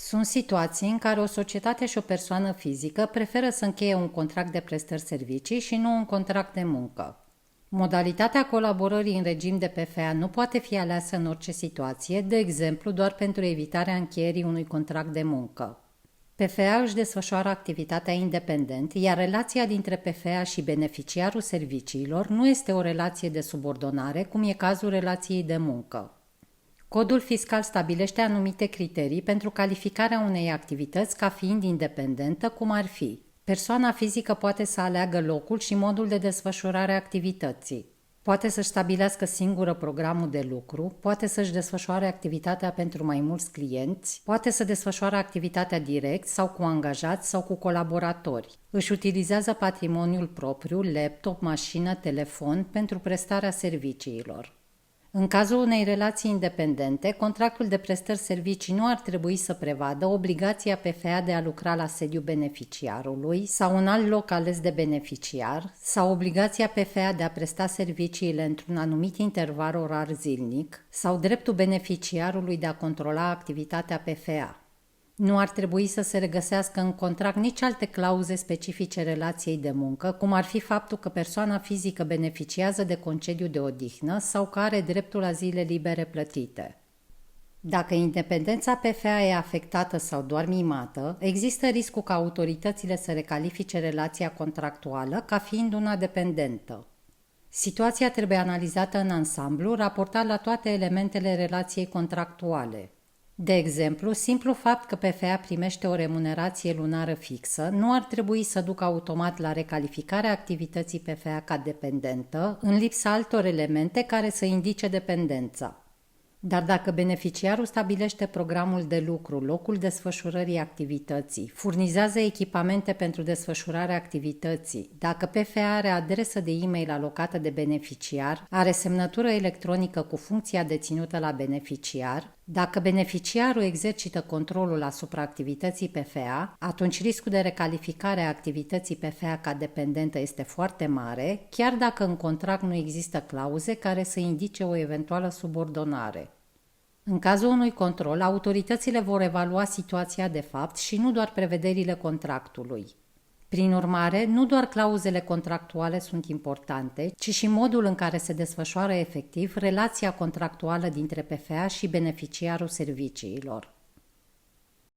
Sunt situații în care o societate și o persoană fizică preferă să încheie un contract de prestări servicii și nu un contract de muncă. Modalitatea colaborării în regim de PFA nu poate fi aleasă în orice situație, de exemplu doar pentru evitarea încheierii unui contract de muncă. PFA își desfășoară activitatea independent, iar relația dintre PFA și beneficiarul serviciilor nu este o relație de subordonare, cum e cazul relației de muncă. Codul fiscal stabilește anumite criterii pentru calificarea unei activități ca fiind independentă, cum ar fi: persoana fizică poate să aleagă locul și modul de desfășurare a activității, poate să-și stabilească singură programul de lucru, poate să-și desfășoare activitatea pentru mai mulți clienți, poate să desfășoare activitatea direct sau cu angajați sau cu colaboratori. Își utilizează patrimoniul propriu, laptop, mașină, telefon pentru prestarea serviciilor. În cazul unei relații independente, contractul de prestări servicii nu ar trebui să prevadă obligația PFA de a lucra la sediul beneficiarului sau un alt loc ales de beneficiar sau obligația PFA de a presta serviciile într-un anumit interval orar zilnic sau dreptul beneficiarului de a controla activitatea PFA. Nu ar trebui să se regăsească în contract nici alte clauze specifice relației de muncă, cum ar fi faptul că persoana fizică beneficiază de concediu de odihnă sau că are dreptul la zile libere plătite. Dacă independența PFA e afectată sau doar mimată, există riscul ca autoritățile să recalifice relația contractuală ca fiind una dependentă. Situația trebuie analizată în ansamblu, raportat la toate elementele relației contractuale. De exemplu, simplu fapt că PFA primește o remunerație lunară fixă nu ar trebui să ducă automat la recalificarea activității PFA ca dependentă, în lipsa altor elemente care să indice dependența. Dar dacă beneficiarul stabilește programul de lucru, locul desfășurării activității, furnizează echipamente pentru desfășurarea activității, dacă PFA are adresă de e-mail alocată de beneficiar, are semnătură electronică cu funcția deținută la beneficiar, dacă beneficiarul exercită controlul asupra activității PFA, atunci riscul de recalificare a activității PFA ca dependentă este foarte mare, chiar dacă în contract nu există clauze care să indice o eventuală subordonare. În cazul unui control, autoritățile vor evalua situația de fapt și nu doar prevederile contractului. Prin urmare, nu doar clauzele contractuale sunt importante, ci și modul în care se desfășoară efectiv relația contractuală dintre PFA și beneficiarul serviciilor.